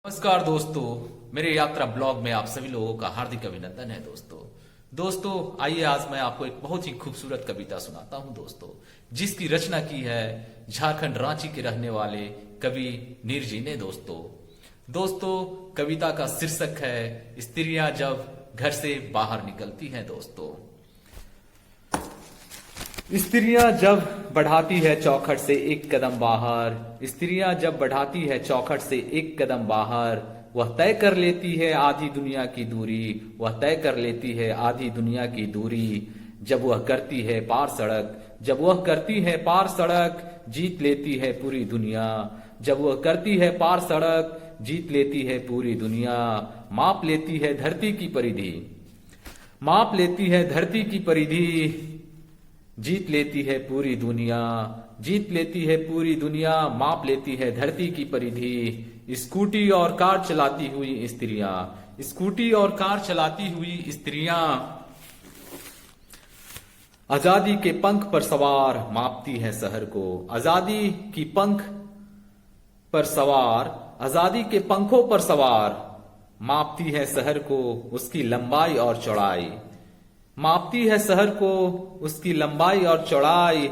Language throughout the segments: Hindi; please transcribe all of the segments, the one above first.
नमस्कार दोस्तों, मेरे यात्रा ब्लॉग में आप सभी लोगों का हार्दिक अभिनंदन है दोस्तों आइए आज मैं आपको एक बहुत ही खूबसूरत कविता सुनाता हूं दोस्तों, जिसकी रचना की है झारखंड रांची के रहने वाले कवि नीर जी ने दोस्तों कविता का शीर्षक है स्त्रियां जब घर से बाहर निकलती हैं दोस्तों। स्त्रियां जब बढ़ाती है चौखट से एक कदम बाहर, स्त्रियां जब बढ़ाती है चौखट से एक कदम बाहर, वह तय कर लेती है आधी दुनिया की दूरी, वह तय कर लेती है आधी दुनिया की दूरी। जब वह करती है पार सड़क, जब वह करती है पार सड़क, जीत लेती है पूरी दुनिया। जब वह करती है पार सड़क, जीत लेती है पूरी दुनिया। माप लेती है धरती की परिधि, माप लेती है धरती की परिधि, जीत लेती है पूरी दुनिया, जीत लेती है पूरी दुनिया। माप लेती है धरती की परिधि। स्कूटी और कार चलाती हुई स्त्रियां, स्कूटी और कार चलाती हुई स्त्रियां, आजादी के पंख पर सवार मापती है शहर को। आजादी की पंख पर सवार, आजादी के पंखों पर सवार मापती है शहर को उसकी लंबाई और चौड़ाई, मापती है शहर को उसकी लंबाई और चौड़ाई।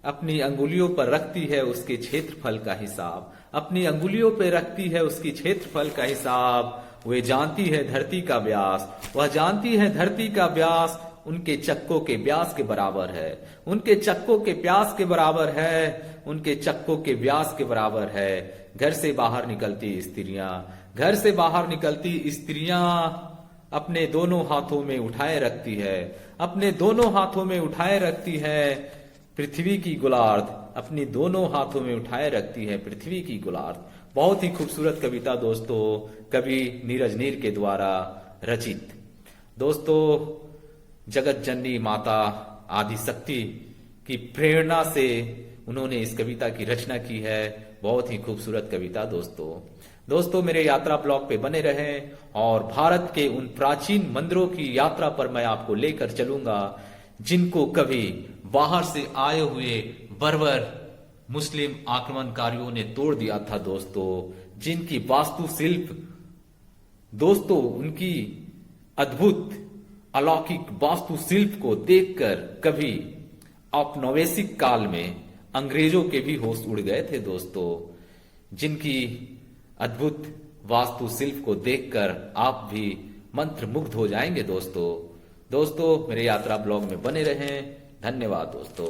अपनी अंगुलियों पर रखती है उसके क्षेत्रफल का हिसाब, अपनी अंगुलियों पर रखती है उसकी क्षेत्रफल का हिसाब। वे जानती है धरती का व्यास, वह जानती है धरती का व्यास उनके चक्कों के व्यास के बराबर है, उनके चक्कों के प्यास के बराबर है, उनके चक्कों के व्यास के बराबर है। घर से बाहर निकलती स्त्रियां, घर से बाहर निकलती स्त्रियां अपने दोनों हाथों में उठाए रखती है, अपने दोनों हाथों में उठाए रखती है पृथ्वी की गोलार्ध, अपनी दोनों हाथों में उठाए रखती है पृथ्वी की गोलार्ध। बहुत ही खूबसूरत कविता दोस्तों, कवि नीरज नीर के द्वारा रचित। दोस्तों जगत जननी माता आदि शक्ति की प्रेरणा से उन्होंने इस कविता की रचना की है। बहुत ही खूबसूरत कविता दोस्तों मेरे यात्रा ब्लॉग पे बने रहें और भारत के उन प्राचीन मंदिरों की यात्रा पर मैं आपको लेकर चलूंगा जिनको कभी बाहर से आए हुए बर्बर मुस्लिम आक्रमणकारियों ने तोड़ दिया था दोस्तों। जिनकी वास्तुशिल्प दोस्तों, उनकी अद्भुत अलौकिक वास्तुशिल्प को देखकर कभी औपनिवेशिक काल में अंग्रेजों के भी होश उड़ गए थे दोस्तों। जिनकी अद्भुत वास्तुशिल्प को देखकर आप भी मंत्रमुग्ध हो जाएंगे दोस्तों मेरे यात्रा ब्लॉग में बने रहें। धन्यवाद दोस्तों।